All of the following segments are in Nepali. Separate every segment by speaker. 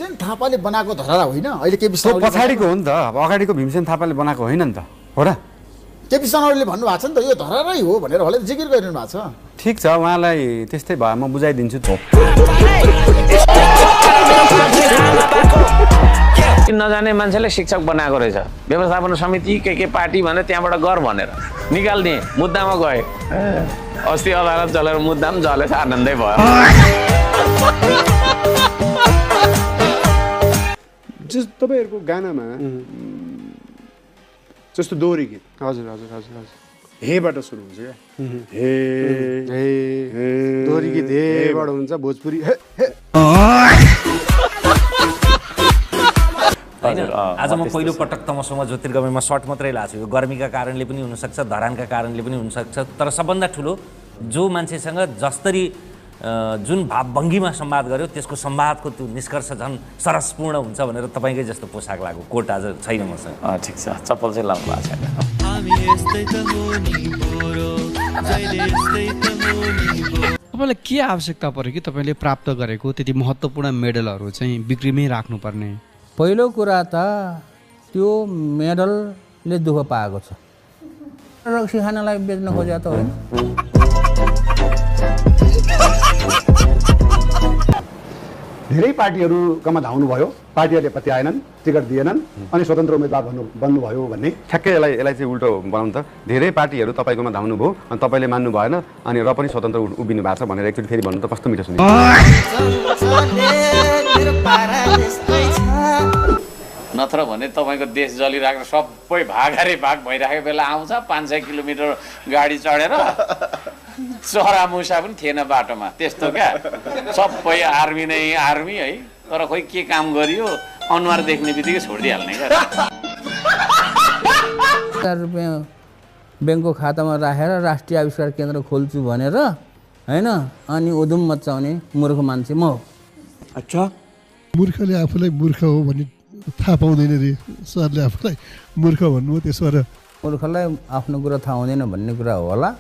Speaker 1: भीमसेन थापाले बनाएको धरहरा होइन अहिले केपी
Speaker 2: त्यो पछाडिको हो नि त अब अगाडिको भीमसेन थापाले बनाएको होइन नि त हो र
Speaker 1: केपी शर्माले भन्नुभएको छ नि त यो धरहरै हो भनेर उहाँले जिकिर गरिरहनु भएको छ
Speaker 2: ठिक छ उहाँलाई त्यस्तै भयो म बुझाइदिन्छु त
Speaker 3: नजाने मान्छेले शिक्षक बनाएको रहेछ व्यवस्थापन समिति के पार्टी भनेर त्यहाँबाट गर भनेर निकाल्दिए मुद्दामा गए अस्ति अदालत चलेर मुद्दा पनि जलेछ आनन्दै भयो
Speaker 4: जस्तो तपाईँहरूको गानामा जस्तो दोहोरी गीत
Speaker 2: हजुर हजुर हजुर हजुर
Speaker 4: हेबाट सुरु हुन्छ क्या हे
Speaker 2: हे दोहोरी गीत हेबाट हुन्छ भोजपुरी हे
Speaker 5: आज म पहिलो पटक तमसोमा ज्योतिर्गमयमा सर्ट मात्रै लाछु यो गर्मीका कारणले पनि हुनसक्छ धरानका कारणले पनि हुनसक्छ तर सबभन्दा ठुलो जो मान्छेसँग जस्तरी जुन भावभङ्गीमा संवाद गर्यो त्यसको संवादको त्यो निष्कर्ष झन् सरसपूर्ण हुन्छ भनेर तपाईँकै जस्तो पोसाक लाग्यो कोट आज छैन मसँग
Speaker 3: ठिक छ चप्पल चाहिँ लाउनु भएको छैन
Speaker 6: तपाईँलाई के आवश्यकता पर्यो कि तपाईँले प्राप्त गरेको त्यति महत्त्वपूर्ण मेडलहरू चाहिँ बिक्रीमै राख्नुपर्ने
Speaker 7: पहिलो कुरा त त्यो मेडलले दुःख पाएको छ रक्सी खानालाई बेच्न खोजेको त होइन
Speaker 4: धेरै पार्टीहरूकोमा धाउनुभयो पार्टीहरूले पत्याएनन् टिकट दिएनन् अनि स्वतन्त्र उम्मेदवार बन्नुभयो भन्ने
Speaker 2: ठ्याक्कै यसलाई चाहिँ उल्टो बनाउनु त धेरै पार्टीहरू तपाईँकोमा धाउनुभयो अनि तपाईँले मान्नु भएन अनि र पनि स्वतन्त्र उभिनु भएको छ भनेर एकचोटि फेरि भन्नु त कस्तो मिठो सुनिन्छ
Speaker 3: नत्र भने तपाईँको देश जलिरहेको सबै भागारे भाग भइरहेको बेला आउँछ 500 किलोमिटर गाडी चढेर चरा मुसा पनि थिएन बाटोमा त्यस्तो क्या सबै आर्मी नै आर्मी है तर खोइ के काम गरियो अनुहार देख्ने बित्तिकै छोडिदिइहाल्ने क्या
Speaker 7: ₹1000 ब्याङ्कको खातामा राखेर राष्ट्रिय आविष्कार केन्द्र खोल्छु भनेर होइन अनि उधुम मचाउने मूर्ख मान्छे म हो
Speaker 8: अच्छा मूर्खले आफूलाई मूर्ख हो भन्ने थाहा पाउँदैन रे सरले आफूलाई मूर्ख भन्नुभयो त्यसो भएर
Speaker 7: मूर्खलाई आफ्नो कुरा थाहा हुँदैन भन्ने कुरा हो होला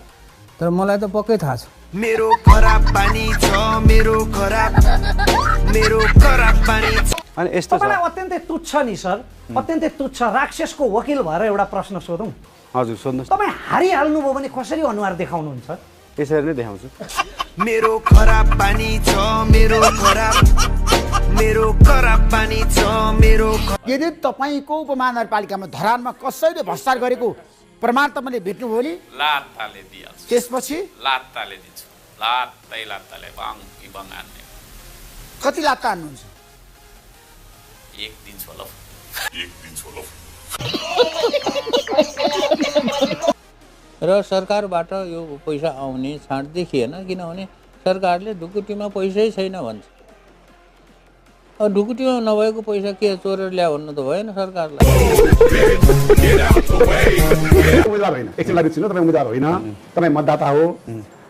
Speaker 7: तर मलाई त पक्कै थाहा छ
Speaker 9: मेरो खराब पानी छ मेरो खराब पानी
Speaker 2: अनि यस्तो छ
Speaker 10: अत्यन्तै तुच्छ नि सर अत्यन्तै तुच्छ राक्षसको वकिल भएर एउटा प्रश्न सोधौँ
Speaker 2: हजुर सोध्नुहोस्
Speaker 10: तपाईँ हारिहाल्नुभयो भने कसरी अनुहार देखाउनुहुन्छ
Speaker 2: यसरी नै देखाउँछु
Speaker 9: मेरो खराब पानी छ मेरो खराब पानी छ मेरो
Speaker 1: यदि तपाईँको उपमहानगरपालिकामा धरानमा कसैले भ्रष्टाचार गरेको प्रमाण तपाईँले भेट्नुभयो नि
Speaker 3: लात्ताले दिइहाल्छु
Speaker 1: त्यसपछि
Speaker 3: लात्ताले दिन्छु लात्ताले बाङ हान्ने
Speaker 1: कति लात्ता हान्नुहुन्छ
Speaker 3: एक दिन्छु होला
Speaker 7: र सरकारबाट यो पैसा आउने छाँट देखिएन किनभने सरकारले ढुकुटीमा पैसै छैन भन्छ अब ढुकुटीमा नभएको पैसा के चोरेर ल्यायो भन्नु त भएन सरकारलाई
Speaker 4: उम्मेदवार होइन एकछिन लागि छिनु तपाईँ उम्मेदवार होइन तपाईँ मतदाता हो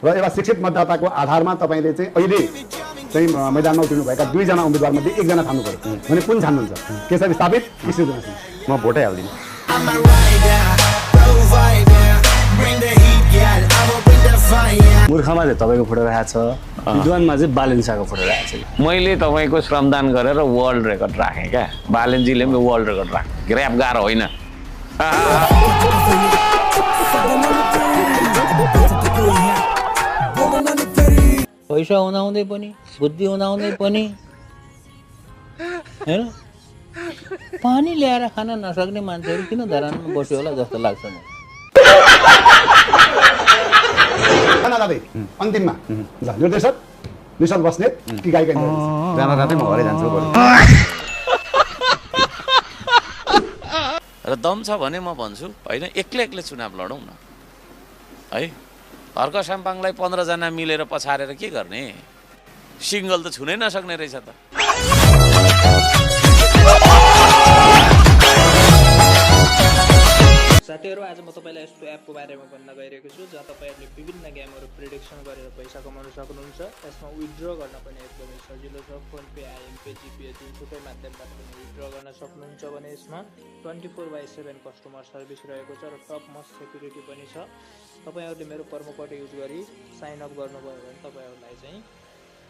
Speaker 4: र एउटा शिक्षित मतदाताको आधारमा तपाईँले चाहिँ अहिले चाहिँ मैदानमा उठ्नुभएका 2 जना उम्मेदवार मध्ये 1 जना छान्नु पर्यो भने कुन छान्नुहुन्छ केशव स्थापित कि सृजना सिंह
Speaker 2: म भोटै हाल्दिनँ
Speaker 11: मूर्खमा चाहिँ तपाईँको फोटो राखेको छ विद्वानमा चाहिँ बालेन शाहको फोटो राखेको छ
Speaker 3: मैले तपाईँको श्रमदान गरेर वर्ल्ड रेकर्ड राखेँ क्या बालेनजीले पनि वर्ल्ड रेकर्ड राखेँ ऱ्याप गाह्रो होइन
Speaker 7: पैसा हुँदाहुँदै पनि बुद्धि हुँदाहुँदै पनि होइन पानी ल्याएर खान नसक्ने मान्छेहरू किन धरानमा बस्यो होला जस्तो लाग्छ
Speaker 4: मलाई अन्तिममा ल निर्देशक निशल बस्नेत कि गायिका
Speaker 2: जाँदा जाँदै म घरै जान्छु
Speaker 3: र दम छ भने म भन्छु होइन एक्लै चुनाव लडौँ न है हर्क साम्पाङलाई 15 जना मिलेर पछारेर के गर्ने सिङ्गल त छुनै नसक्ने रहेछ त
Speaker 12: साथीहरू आज म तपाईँलाई यस्तो एपको बारेमा भन्न गइरहेको छु जहाँ तपाईँहरूले विभिन्न गेमहरू प्रिडिक्सन गरेर पैसा कमाउन सक्नुहुन्छ यसमा विथड्र गर्न पनि एकदमै सजिलो छ फोन पे आइएमपे जिपे जुनसुकै माध्यमबाट पनि विथड्र गर्न सक्नुहुन्छ भने यसमा 24/7 कस्टमर सर्भिस रहेको छ र टप मोस्ट सेक्युरिटी पनि छ तपाईँहरूले मेरो प्रोमो कोड युज गरी साइन अप गर्नुभयो भने तपाईँहरूलाई चाहिँ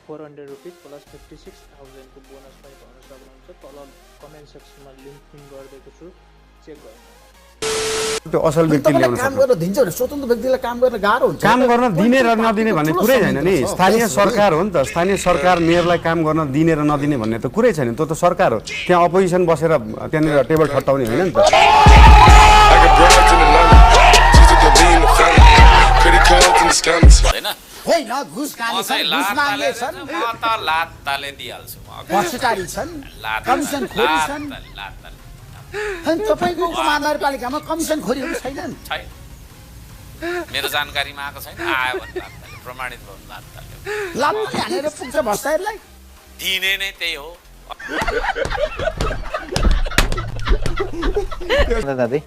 Speaker 12: 400 रुपिस प्लस 56,000 को बोनस पनि पाउन सक्नुहुन्छ। तल कमेन्ट सेक्सनमा लिङ्क पिन गरिदिएको छु, चेक गर्नुहोला।
Speaker 2: त्यो असल व्यक्तिले ल्याउन
Speaker 1: काम गर्न दिन्छ भने स्वतन्त्र व्यक्तिलाई काम गर्न गाह्रो हुन्छ।
Speaker 2: काम गर्न दिने र नदिने भन्ने कुरै छैन नि। स्थानीय सरकार हो नि त। स्थानीय सरकार मेयरलाई काम गर्न दिने र नदिने भन्ने त कुरै छैन। त्यो त सरकार हो। त्यहाँ अपोजिसन बसेर त्यहाँनिर टेबल ठट्टाउने होइन नि त।
Speaker 1: होइन घुस खाने छन्, घुस माग्ने छन्,
Speaker 3: म त लात्ताले दिइहाल्छु।
Speaker 1: भ्रष्टाचारी छन्, कमिसन खोरी छन्। अनि तपाईँको उपमहानगरपालिकामा कमिसन खोरीहरू छैनन्?
Speaker 3: छैन, मेरो जानकारीमा आएको छैन। आयो भने लात्ताले प्रमाणित भयो लात्ताले।
Speaker 1: लात्ताले हानेर पुग्छ भ्रष्टाचारीलाई?
Speaker 3: दिने नै त्यही हो।
Speaker 13: दादा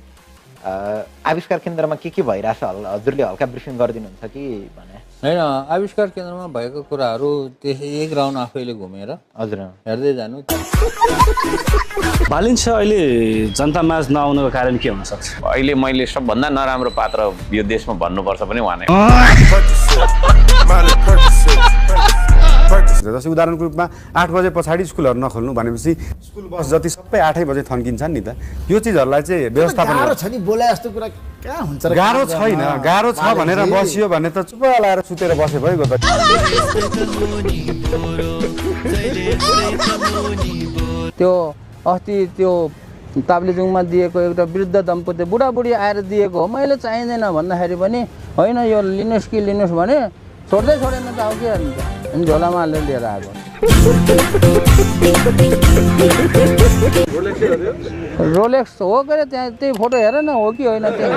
Speaker 13: आविष्कार केन्द्रमा के भइरहेछ हजुरले हल्का ब्रिफिङ गरिदिनुहुन्छ कि भने?
Speaker 7: होइन, आविष्कार केन्द्रमा भएको कुराहरू त्यसै एक राउन्ड आफैले घुमेर
Speaker 13: हजुर
Speaker 7: हेर्दै जानु।
Speaker 11: बालिन छ अहिले जनतामाझ नआउनुको कारण के हुन सक्छ?
Speaker 3: अहिले मैले सबभन्दा नराम्रो पात्र यो देशमा भन्नुपर्छ पनि उहाँ नै।
Speaker 2: जस्तै उदाहरणको रूपमा 8 बजे पछाडि स्कुलहरू नखोल्नु भनेपछि स्कुल बस जति सबै 8 बजे थन्किन्छन् नि त। यो चिजहरूलाई चाहिँ व्यवस्थापन
Speaker 1: गाह्रो छ नि। बोला जस्तो कुरा कहाँ हुन्छ र?
Speaker 2: गाह्रो छैन। गाह्रो छ भनेर बसियो भने त चुप लाएर सुतेर बसे भइगयो त।
Speaker 7: त्यो अस्ति त्यो ताप्लेजुङमा दिएको एउटा वृद्ध दम्पति बुढाबुढी आएर दिएको हो, मैले चाहिँदैन भन्दाखेरि पनि होइन यो लिनुहोस् कि लिनुहोस् भने छोड्दै छोडेन त हो कि अनि झोलामा हालेर लिएर आएको। रोलेक्स हो के अरे? त्यहाँ त्यही फोटो हेर न, हो कि होइन त्यही।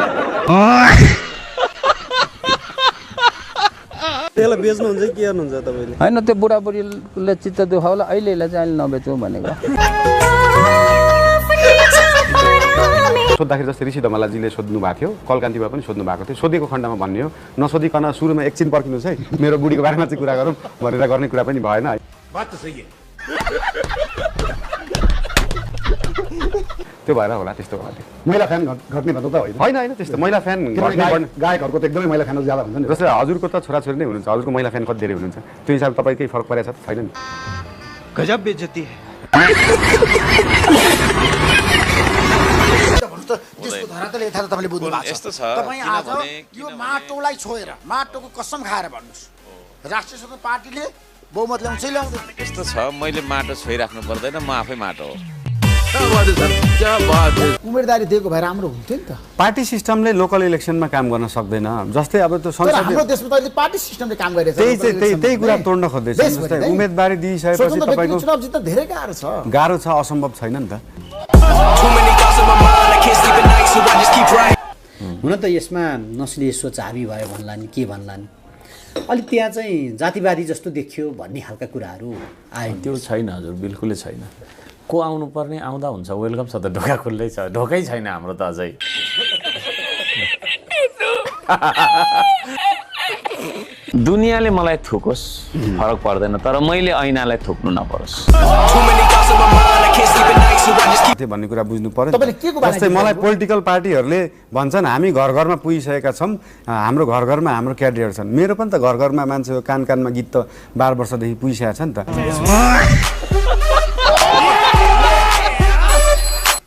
Speaker 11: त्यसलाई बेच्नुहुन्छ कि के गर्नुहुन्छ तपाईँले?
Speaker 7: होइन, त्यो बुढाबुढीले चित्त दुखाउला, अहिलेलाई चाहिँ अहिले नबेचौँ भनेको।
Speaker 2: सोद्धाखेरि जस्तै ऋषि धमलाजीले सोध्नु भएको थियो, कलकान्तिमा पनि सोध्नु भएको थियो। सोधेको खण्डमा भन्ने हो, नसोधिकन सुरुमा एकछिन पर्खिनुहोस् है, मेरो बुढीको बारेमा चाहिँ कुरा गरौँ भनेर गर्ने कुरा पनि भएन है। त्यो भएर होला त्यस्तो होला।
Speaker 4: महिला फ्यान घट्ने भन्दा त
Speaker 2: होइन होइन त्यस्तो महिला फ्यान
Speaker 4: गायकहरूको त एकदमै महिला फ्यानहरू ज्यादा हुन्छ नि।
Speaker 2: जस्तै हजुरको त छोराछोरी नै हुनुहुन्छ, हजुरको महिला फ्यान कति धेरै हुनुहुन्छ? त्यो हिसाबले तपाईँ केही फरक परेको छ छैन नि?
Speaker 11: गजब बेइज्जती
Speaker 1: त्यसको धरातल यथार्थ तपाईँले बुझ्नु भएको छ। तपाईँ आज यो माटोलाई छोएर माटोको कसम खाएर भन्नुहोस्, राष्ट्रिय स्वतन्त्र पार्टीले बहुमत ल्याउँछ ल्याउँदैन?
Speaker 3: यस्तो छ, मैले माटो छोइराख्नु पर्दैन, म आफै माटो हो।
Speaker 1: उम्मेदवारी दिएको भए राम्रो हुन्थ्यो नि त।
Speaker 2: पार्टी सिस्टमले लोकल इलेक्सनमा काम गर्न सक्दैन। जस्तै अब त्यो
Speaker 1: हाम्रो देशमा त अहिले पार्टी सिस्टमले काम गरिरहेछ।
Speaker 2: त्यही कुरा तोड्न खोज्दैछ। जस्तै उम्मेदवारी दिइसकेपछि तपाईँको
Speaker 1: चुनाव जित्न धेरै गाह्रो छ।
Speaker 2: गाह्रो छ, असम्भव छैन नि त।
Speaker 14: हुन त यसमा नस्लीय सोच हाबी भयो भन्ला नि, के भन्ला नि, अलिक त्यहाँ चाहिँ जातिवादी जस्तो देखियो भन्ने खालका कुराहरू आयो।
Speaker 3: त्यो छैन हजुर, बिल्कुलै छैन। को आउनु पर्ने आउँदा हुन्छ, वेलकम छ त, ढोका खुल्लै छ। ढोकै छैन हाम्रो त अझै। दुनियाँले मलाई थुकोस् फरक पर्दैन, तर मैले ऐनालाई थुक्नु नपरोस्
Speaker 2: भन्ने कुरा बुझ्नु पर्यो। जस्तै मलाई पोलिटिकल पार्टीहरूले भन्छन् हामी घर घरमा पुगिसकेका छौँ, हाम्रो घर घरमा हाम्रो क्यान्डिडेट छन्। मेरो पनि त घर घरमा मान्छे कान कानमा गीत त 12 वर्षदेखि पुगिसकेका छ नि त।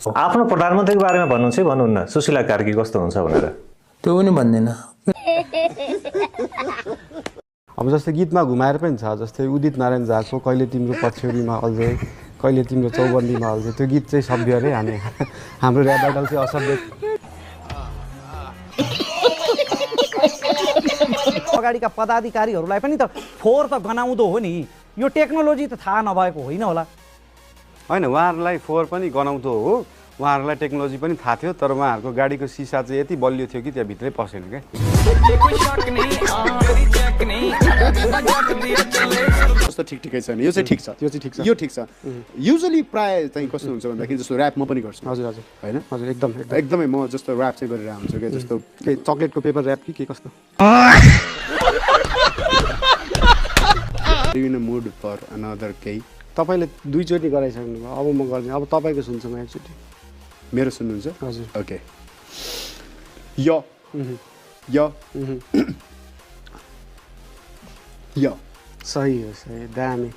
Speaker 15: आफ्नो प्रधानमन्त्रीको बारेमा भन्नुहुन्छ भन्नुहुन्न, सुशीला कार्की कस्तो हुन्छ भनेर?
Speaker 7: त्यो पनि भन्दैन।
Speaker 2: अब जस्तै गीतमा घुमाएर पनि छ, जस्तै उदित नारायण झाको कहिले तिम्रो पछ्यौरीमा अल्झै, कहिले तिम्रो चौबन्दीमा अल्झै, त्यो गीत चाहिँ सभ्य अरे। हाम्रो ऱ्याप ब्याटल चाहिँ असभ्य।
Speaker 10: अगाडिका पदाधिकारीहरूलाई पनि त फोहोर त गनाउँदो हो नि। यो टेक्नोलोजी त थाहा नभएको होइन होला?
Speaker 2: होइन, उहाँहरूलाई फोहोर पनि गनाउँदो हो, उहाँहरूलाई टेक्नोलोजी पनि थाहा थियो, तर उहाँहरूको गाडीको सिसा चाहिँ यति बलियो थियो कि त्यहाँ भित्रै पसेन क्या।
Speaker 4: जस्तो ठिकै छैन, यो चाहिँ ठिक छ, त्यो चाहिँ ठिक छ, यो ठिक छ। युजली प्राय चाहिँ कस्तो हुन्छ भन्दाखेरि जस्तो ऱ्याप म पनि गर्छु। हजुर हजुर, होइन हजुर, एकदमै म जस्तो ऱ्याप चाहिँ गरेर आउँछु क्या। जस्तो के चक्लेटको पेपर ऱ्याप कि के कस्तो? In a mood for another केही।
Speaker 2: तपाईँले 2 चोटि गराइसक्नु भयो, अब म गर्दिनँ। अब तपाईँको सुन्छु म एकचोटि।
Speaker 4: मेरो सुन्नुहुन्छ?
Speaker 2: हजुर।
Speaker 4: ओके। यो यो यो
Speaker 2: सही हो सही दामी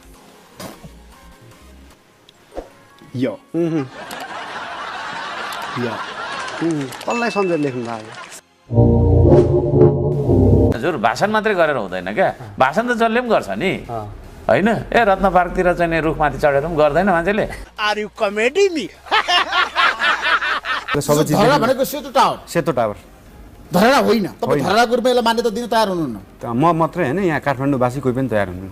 Speaker 4: यो
Speaker 2: कसलाई सम्झेर लेख्नु भएको
Speaker 3: हजुर भाषण मात्रै गरेर हुँदैन क्या भाषण त जसले पनि गर्छ नि होइन ए रत्न पार्कतिर चाहिँ रुखमाथि चढेर पनि गर्दैन मान्छेले
Speaker 1: आर यु कमेडी मी
Speaker 2: सबै चिज
Speaker 1: भनेको
Speaker 2: सेतो टावर
Speaker 1: धरहरा होइन तपाईँ धरहराको रूपमा यसलाई मान्यता दिन तयार हुनुहुन्न
Speaker 2: म मात्रै होइन यहाँ काठमाडौँवासी कोही पनि तयार हुनु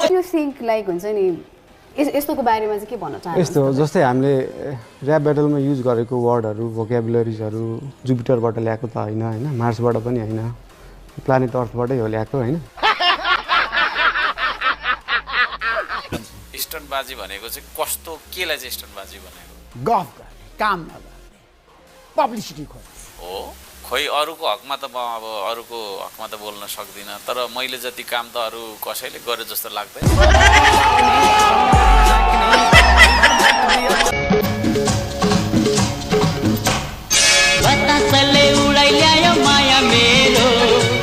Speaker 16: यु थिङ्क लाइक हुन्छ नि यस्तोको बारेमा चाहिँ के भन्न चाहनुहुन्छ
Speaker 2: यस्तो जस्तै हामीले ऱ्याप ब्याटलमा युज गरेको वर्डहरू भोकेबुलरिजहरू जुपिटरबाट ल्याएको त होइन होइन मार्सबाट पनि होइन प्लानेट अर्थबाटै हो ल्याएको होइन
Speaker 3: स्टन्टबाजी भनेको चाहिँ कस्तो केलाई चाहिँ स्टन्टबाजी भनेको
Speaker 1: गफ गर्ने काम नगर्ने पब्लिसिटी
Speaker 3: हो खोइ अरूको हकमा त म अब अरूको हकमा त बोल्न सक्दिनँ तर मैले जति काम त अरू कसैले गरे जस्तो लाग्दैन